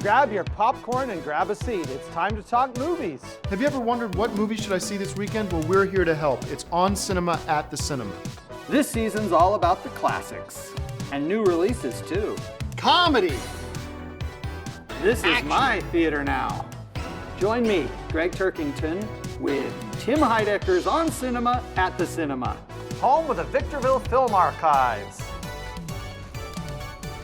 Grab your popcorn and grab a seat. It's time to talk movies. Have you ever wondered what movie should I see this weekend? Well, we're here to help. It's On Cinema at the Cinema. This season's all about the classics and new releases too. Comedy! This is my theater now. Join me, Gregg Turkington, with Tim Heidecker's On Cinema at the Cinema, home of the Victorville Film Archives.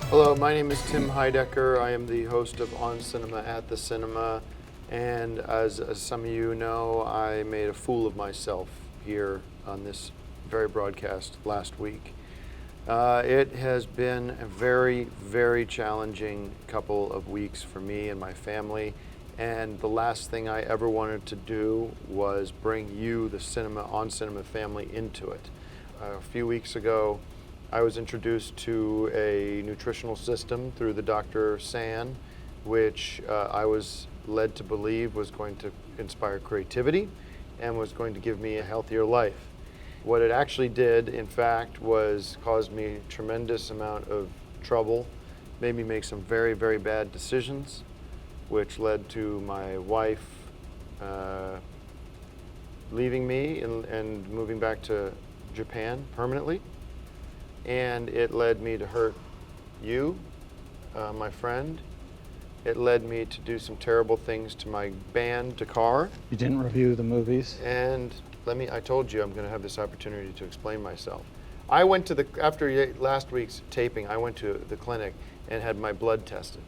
Hello, my name is Tim Heidecker. I am the host of On Cinema at the Cinema, and as some of you know, I made a fool of myself here on this very broadcast last week. It has been a very, very challenging couple of weeks for me and my family, and the last thing I ever wanted to do was bring you, the On Cinema family, into it. A few weeks ago, I was introduced to a nutritional system through the Dr. San, which I was led to believe was going to inspire creativity and was going to give me a healthier life. What it actually did, in fact, was cause me a tremendous amount of trouble, made me make some very, very bad decisions, which led to my wife leaving me and moving back to Japan permanently. And it led me to hurt you, my friend. It led me to do some terrible things to my band, Dakar. You didn't review the movies? And I told you I'm going to have this opportunity to explain myself. I went to after last week's taping, I went to the clinic and had my blood tested.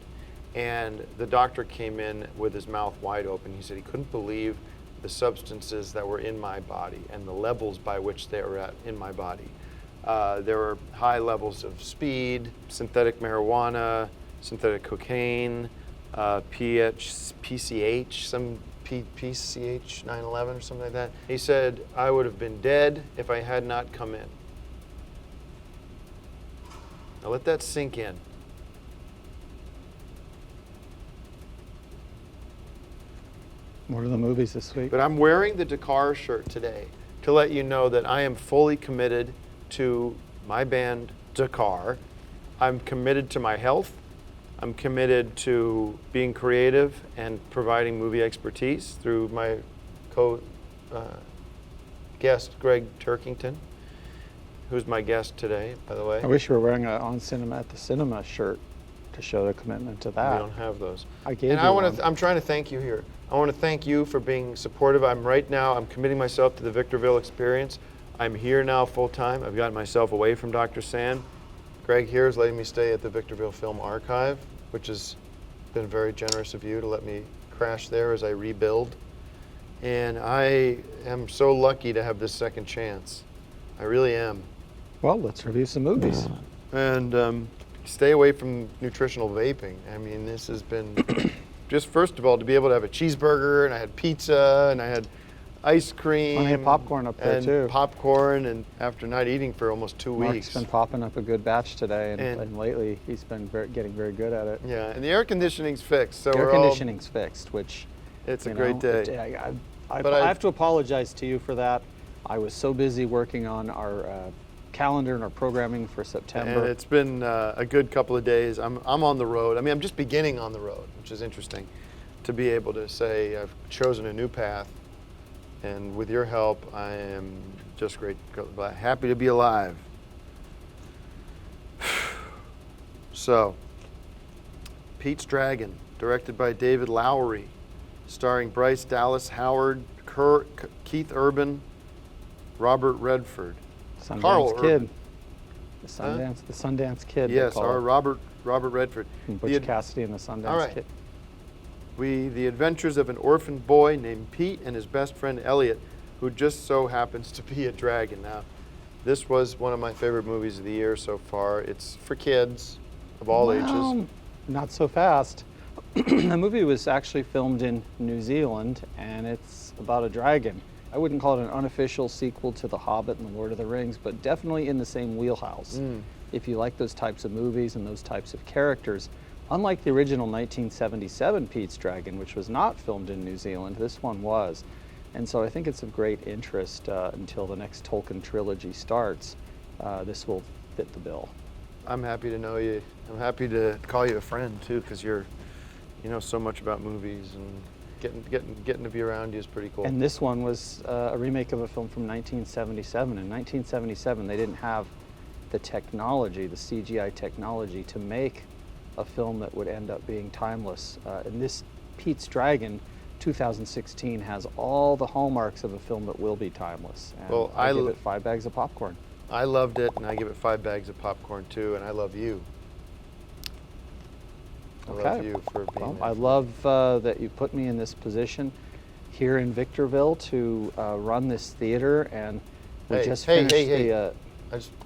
And the doctor came in with his mouth wide open. He said he couldn't believe the substances that were in my body and the levels by which they were at in my body. There were high levels of speed, synthetic marijuana, synthetic cocaine, PCH, some PCH 9/11 or something like that. He said I would have been dead if I had not come in. Now let that sink in. What are the movies this week? But I'm wearing the Dakar shirt today to let you know that I am fully committed to my band, Dakar. I'm committed to my health. I'm committed to being creative and providing movie expertise through my guest, Gregg Turkington, who's my guest today, by the way. I wish you were wearing a On Cinema at the Cinema shirt to show the commitment to that. We don't have those. I gave and you one. I'm trying to thank you here. I want to thank you for being supportive. I'm committing myself to the Victorville experience. I'm here now full time. I've gotten myself away from Dr. San. Gregg here is letting me stay at the Victorville Film Archive, which has been very generous of you to let me crash there as I rebuild. And I am so lucky to have this second chance. I really am. Well, let's review some movies. And stay away from nutritional vaping. I mean, this has been just, first of all, to be able to have a cheeseburger, and I had pizza, and I had ice cream. Plenty of popcorn up there, too. Popcorn, and after not eating for almost 2 weeks. Mark's been popping up a good batch today, and lately he's been getting very good at it. Yeah, and the air conditioning's fixed, so air conditioning's fixed, which it's a great day. I have to apologize to you for that. I was so busy working on our calendar and our programming for September. And it's been a good couple of days. I'm on the road. I mean, I'm just beginning on the road, which is interesting to be able to say I've chosen a new path. And with your help, I am just happy to be alive. So, Pete's Dragon, directed by David Lowery, starring Bryce Dallas Howard, Keith Urban, Robert Redford, Carl Sundance Kid. Urban. The Sundance Kid. Yes, our Robert Redford. Butch Cassidy and the Sundance Kid. The adventures of an orphan boy named Pete and his best friend Elliot, who just so happens to be a dragon. Now, this was one of my favorite movies of the year so far. It's for kids of all ages. Not so fast. The movie was actually filmed in New Zealand, and it's about a dragon. I wouldn't call it an unofficial sequel to The Hobbit and The Lord of the Rings, but definitely in the same wheelhouse. If you like those types of movies and those types of characters, unlike the original 1977 Pete's Dragon, which was not filmed in New Zealand, this one was. And so I think it's of great interest until the next Tolkien trilogy starts. This will fit the bill. I'm happy to know you. I'm happy to call you a friend too, because you're You know so much about movies, and getting to be around you is pretty cool. And this one was a remake of a film from 1977. In 1977, they didn't have the technology, the CGI technology, to make a film that would end up being timeless. And this Pete's Dragon 2016 has all the hallmarks of a film that will be timeless. And Well, I give it 5 bags of popcorn. I loved it, and I give it 5 bags of popcorn too, and I love you. I love you for being Well, there. I love that you put me in this position here in Victorville to run this theater, and we just finished the.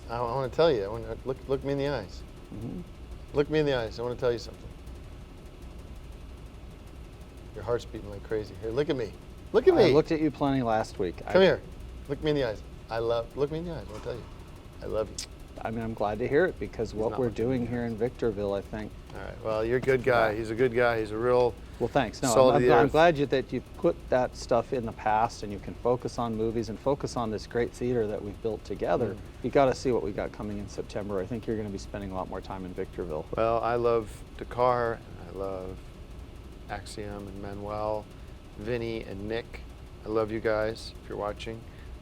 I want to tell you. I want to look me in the eyes. Mhm. Look me in the eyes. I want to tell you something. Your heart's beating like crazy. Here, look at me. Look at me. I looked at you plenty last week. Come here. Look me in the eyes. Look me in the eyes. I want to tell you. I love you. I mean, I'm glad to hear it, because what not we're looking doing here in Victorville, I think. All right. Well, you're a good guy. He's a good guy. He's a real. Well, thanks. No, Salt of I'm, the I'm earth. glad that you put that stuff in the past, and you can focus on movies and focus on this great theater that we've built together. You got to see what we got coming in September. I think you're going to be spending a lot more time in Victorville. Well, I love Dakar, and I love Axiom and Manuel, Vinny and Nick. I love you guys if you're watching.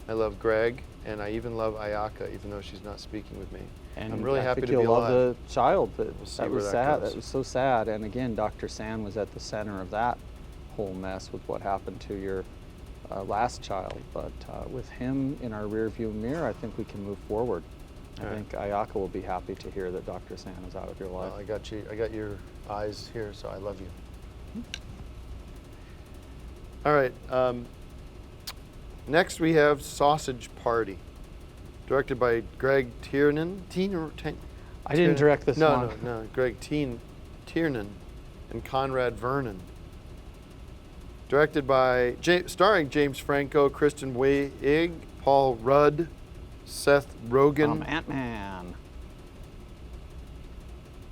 I love Gregg, and I even love Ayaka, even though she's not speaking with me. And I'm really I happy think to be you'll love alive. the child. We'll see That where was that sad. goes. That was so sad. And again, Dr. San was at the center of that whole mess with what happened to your last child. But with him in our rearview mirror, I think we can move forward. I All right. think Ayaka will be happy to hear that Dr. San is out of your life. Well, I got you. I got your eyes here, so I love you. All right. Next, we have Sausage Party, directed by Gregg Tiernan. I didn't direct this one. No. Gregg Tiernan and Conrad Vernon. Directed by, starring James Franco, Kristen Wiig, Paul Rudd, Seth Rogen, Ant-Man.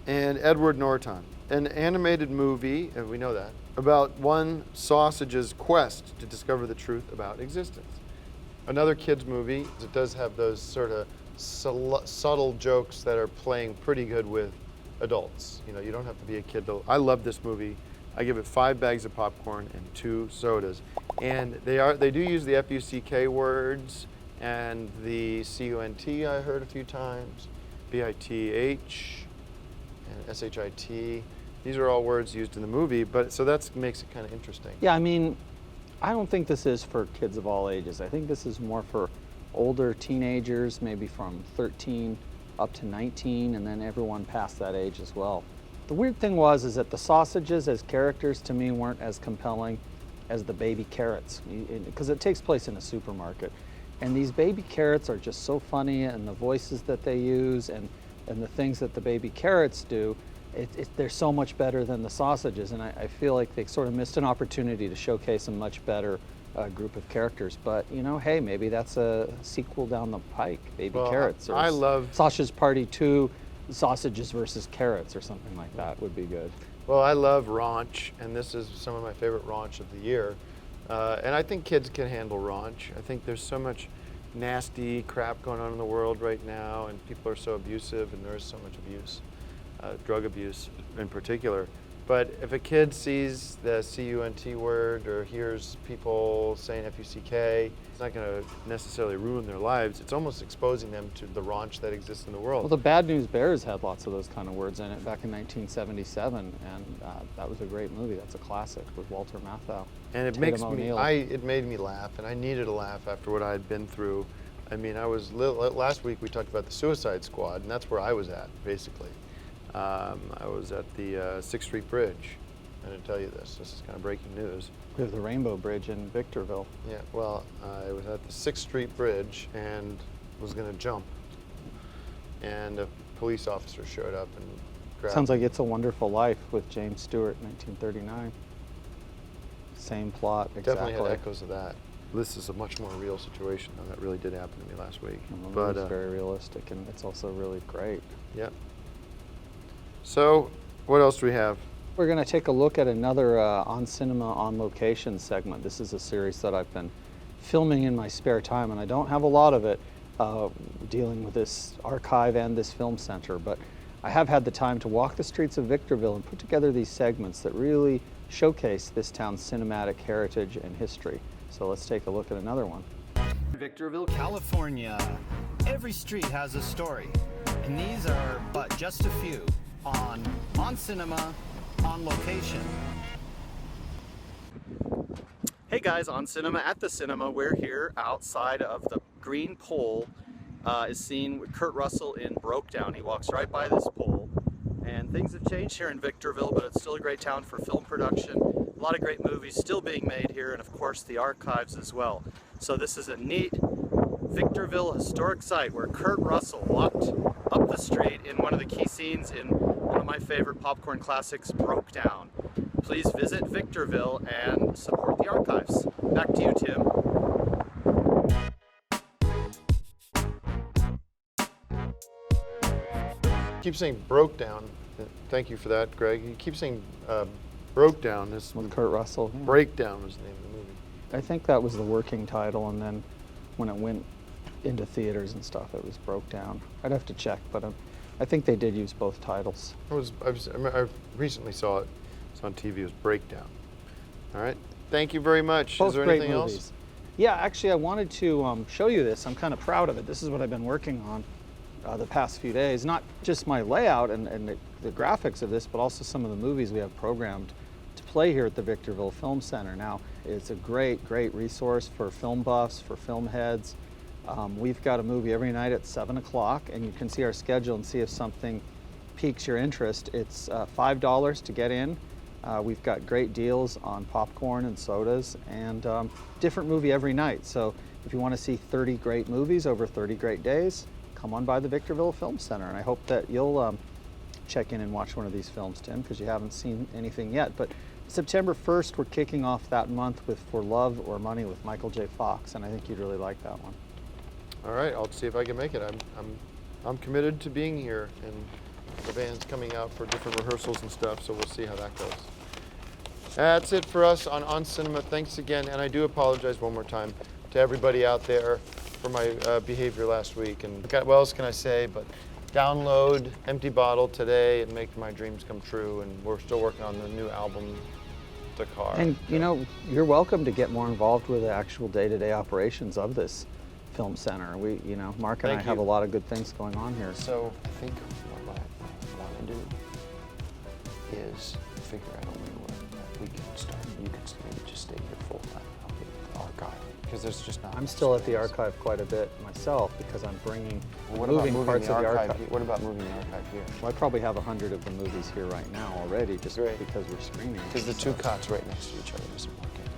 and Edward Norton. An animated movie, and we know that, about one sausage's quest to discover the truth about existence. Another kid's movie. It does have those sort of subtle jokes that are playing pretty good with adults. You know, you don't have to be a kid to. I love this movie. I give it 5 bags of popcorn and 2 sodas. And they do use the FUCK words and the CUNT I heard a few times, BITH and SHIT. These are all words used in the movie, but so that makes it kind of interesting. Yeah, I mean, I don't think this is for kids of all ages. I think this is more for older teenagers, maybe from 13 up to 19, and then everyone past that age as well. The weird thing is that the sausages as characters to me weren't as compelling as the baby carrots, because it takes place in a supermarket. And these baby carrots are just so funny, and the voices that they use and the things that the baby carrots do, they're so much better than the sausages. And I feel like they sort of missed an opportunity to showcase a much better group of characters. But, you know, hey, maybe that's a sequel down the pike, Baby Well, Carrots. Or I love- Sausage Party 2, Sausages versus Carrots, or something like that would be good. Well, I love raunch, and this is some of my favorite raunch of the year. And I think kids can handle raunch. I think there's so much nasty crap going on in the world right now, and people are so abusive, and there is so much abuse, drug abuse in particular. But if a kid sees the CUNT word or hears people saying FUCK, it's not going to necessarily ruin their lives. It's almost exposing them to the raunch that exists in the world. Well, the Bad News Bears had lots of those kind of words in it back in 1977, and that was a great movie. That's a classic with Walter Matthau. And it Tatum makes me, O'Neal. it made me laugh, and I needed a laugh after what I had been through. I mean, last week we talked about the Suicide Squad, and that's where I was at, basically. I was at the 6th Street Bridge. I didn't tell you this. This is kind of breaking news. We have the Rainbow Bridge in Victorville. Yeah, well, I was at the 6th Street Bridge and was going to jump. And a police officer showed up and grabbed Sounds me. like It's a Wonderful Life with James Stewart, 1939. Same plot, exactly. Definitely had echoes of that. This is a much more real situation, though. That really did happen to me last week. And the But movie's very realistic, and it's also really great. Yep. So, what else do we have? We're going to take a look at another On Cinema On Location segment. This is a series that I've been filming in my spare time, and I don't have a lot of it dealing with this archive and this film center, but I have had the time to walk the streets of Victorville and put together these segments that really showcase this town's cinematic heritage and history. So let's take a look at another one. Victorville, California. Every street has a story, and these are but just a few on Cinema, on location. Hey guys, on Cinema at the Cinema, we're here outside of the green pole is seen with Kurt Russell in Brokedown. He walks right by this pole, and things have changed here in Victorville, but it's still a great town for film production. A lot of great movies still being made here, and of course the archives as well. So this is a neat Victorville historic site where Kurt Russell walked up the street in one of the key scenes in one of my favorite popcorn classics, Brokedown. Please visit Victorville and support the archives. Back to you, Tim. Keep saying broke down. Thank you for that, Greg. You keep saying broke down. This With Kurt Russell. Yeah. Breakdown was the name of the movie. I think that was the working title, and then when it went into theaters and stuff, it was Broke Down. I'd have to check, but I think they did use both titles. I recently saw it. It's on TV. It was Breakdown. All right. Thank you very much. Both Is there great anything movies. else? Yeah, actually, I wanted to show you this. I'm kind of proud of it. This is what I've been working on the past few days. Not just my layout and the graphics of this, but also some of the movies we have programmed to play here at the Victorville Film Center. Now, it's a great resource for film buffs, for film heads. We've got a movie every night at 7 o'clock, and you can see our schedule and see if something piques your interest. It's $5 to get in. We've got great deals on popcorn and sodas, and different movie every night. So if you want to see 30 great movies over 30 great days, come on by the Victorville Film Center. And I hope that you'll check in and watch one of these films, Tim, because you haven't seen anything yet. But September 1st, we're kicking off that month with For Love or Money with Michael J. Fox, and I think you'd really like that one. All right. I'll see if I can make it. I'm committed to being here, and the band's coming out for different rehearsals and stuff, so we'll see how that goes. That's it for us on Cinema. Thanks again, and I do apologize one more time to everybody out there for my behavior last week. And what else can I say? But download Empty Bottle today and make my dreams come true. And we're still working on the new album, The Car. And you know, you're welcome to get more involved with the actual day-to-day operations of this film center. We, you know, Mark and I have a lot of good things going on here. So I think what I want to do is figure out a way where we can start. You can maybe just stay here full time. I'll be at the archive because there's just not. I'm still at the archive quite a bit myself because I'm bringing What moving about parts of the archive. What about moving the archive here? Well, I probably have 100 of the movies here right now already, just Great. because we're screening. Because the two cots right next to each other doesn't work.